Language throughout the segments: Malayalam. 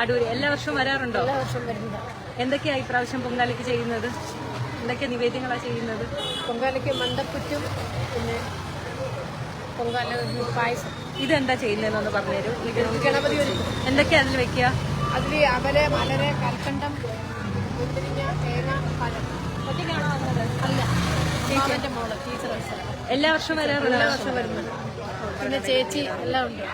അടൂര് എല്ലാ വർഷവും വരാറുണ്ടോ? എല്ലാ വർഷവും വരുന്നതാണ്. എന്തൊക്കെയാണ് ഇപ്രാവശ്യം പൊങ്കാലയ്ക്ക് ചെയ്യുന്നത്? എന്തൊക്കെ നിവേദ്യങ്ങളാണ് ചെയ്യുന്നത്? പൊങ്കാലയ്ക്ക് മണ്ടപ്പുറ്റും പിന്നെ പൊങ്കാല പായസം. ഇതെന്താ ചെയ്യുന്നതെന്നൊന്ന് പറഞ്ഞുതരൂ. ഗണപതി എന്തൊക്കെയാ അതിൽ വെക്കുക? അതിൽ അവല്, മലര്, കൽക്കണ്ടം, മുന്തിരിങ്ങ, തേങ്ങ, പഴം. ഒറ്റയ്ക്കാണോ വന്നത്? അല്ല, മാമന്റെ മോള് ടീച്ചർ. എല്ലാ വർഷവും വരാറുണ്ട്? എല്ലാ വർഷവും വരുന്നത്. പിന്നെ ചേച്ചി എല്ലാം ഉണ്ട്.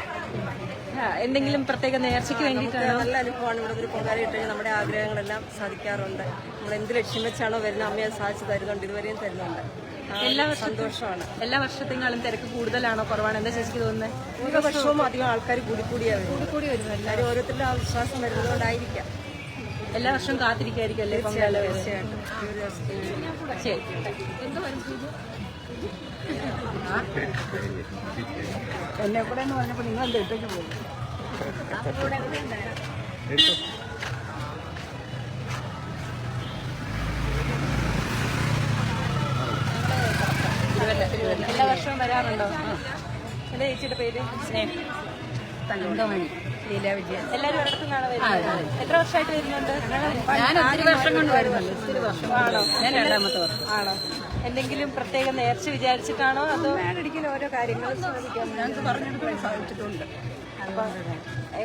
എന്തെങ്കിലും പ്രത്യേക നേർച്ചയ്ക്ക് വേണ്ടിയിട്ടാണോ? നല്ല അനുഭവമാണ്. ഇവിടെ ഒരു പൊങ്കാല ഇട്ട് നമ്മുടെ ആഗ്രഹങ്ങളെല്ലാം സാധിക്കാറുണ്ട്. നമ്മൾ എന്ത് ലക്ഷ്യം വെച്ചാണോ വരുന്നത് അമ്മയെ സാധിച്ചു തരുന്നുണ്ട്, ഇതുവരെയും തരുന്നുണ്ട്. എല്ലാ സന്തോഷമാണ്. എല്ലാ വർഷത്തെക്കാളും തിരക്ക് കൂടുതലാണോ കുറവാണ്? എന്താ ചേച്ചിക്ക് തോന്നുന്നത്? ഓരോ വർഷവും അധികം ആൾക്കാർ കൂടി വരുന്നു. എല്ലാവരും ഓരോരുത്തരുടെ ആ വിശ്വാസം വരുന്നതുകൊണ്ടായിരിക്കാം. എല്ലാ വർഷവും കാത്തിരിക്കായിരിക്കും അല്ലേ പൊങ്കാല? തീർച്ചയായിട്ടും. ശരി. എന്നെ കൂടെ എന്ന് പറഞ്ഞപ്പോൾ നിങ്ങൾ എന്താ ഇട്ടേക്ക് പോകും? എല്ലാ വർഷവും വരാറുണ്ടോ? എന്താ ചേച്ചിയുടെ പേര്? തങ്കമണി, ലീല വിജയൻ. എല്ലാവരും ഒരിടത്തും കാണാൻ വരുന്നത്? എത്ര വർഷമായിട്ട് വരുന്നുണ്ട്? ഞാൻ ഒത്തിരി വർഷം കൊണ്ട് വരുന്നുണ്ട്. ഒത്തിരി വർഷം ആണോ? ഞാൻ രണ്ടാമത്തെ വർഷം. ആണോ? എന്തെങ്കിലും പ്രത്യേക നേർച്ച വിചാരിച്ചിട്ടാണോ അതോ? ഞാനൊരിക്കലും ഓരോ കാര്യങ്ങൾ സാധിക്കാം. ഞങ്ങൾക്ക് പറഞ്ഞെടുക്കാൻ സാധിച്ചിട്ടുണ്ട്. അപ്പൊ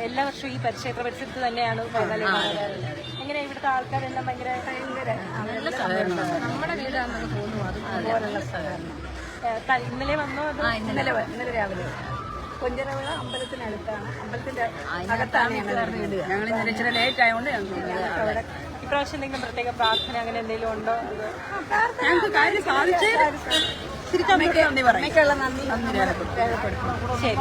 എല്ലാ വർഷവും ഈ ക്ഷേത്ര പരിസരത്ത് തന്നെയാണ് പൊങ്കാല കാണാറുള്ളത്. എങ്ങനെ ഇവിടുത്തെ ആൾക്കാരെല്ലാം ഭയങ്കര നമ്മുടെ വീടാണെന്ന് തോന്നുന്നു. അതുപോലുള്ള സഹകരണം. ഇന്നലെ വന്നോ അതോ? ഇന്നലെ രാവിലെ കൊഞ്ചരവിള അമ്പലത്തിനടുത്താണ്. അമ്പലത്തിന്റെ അകത്താണ് വീട്. ഞങ്ങൾ ഇന്നലെ ഇച്ചിരി ലേറ്റ് ആയതുകൊണ്ട് ഞങ്ങൾക്ക് ഇപ്രാവശ്യം എന്തെങ്കിലും പ്രത്യേക പ്രാർത്ഥന അങ്ങനെ എന്തെങ്കിലും ഉണ്ടോ? ഞങ്ങൾക്ക് കാര്യം സാധിച്ചേ തിരിച്ചമ്മയ്ക്ക് നന്ദി പറയും. നന്ദി രേഖപ്പെടുത്തും. ശരി.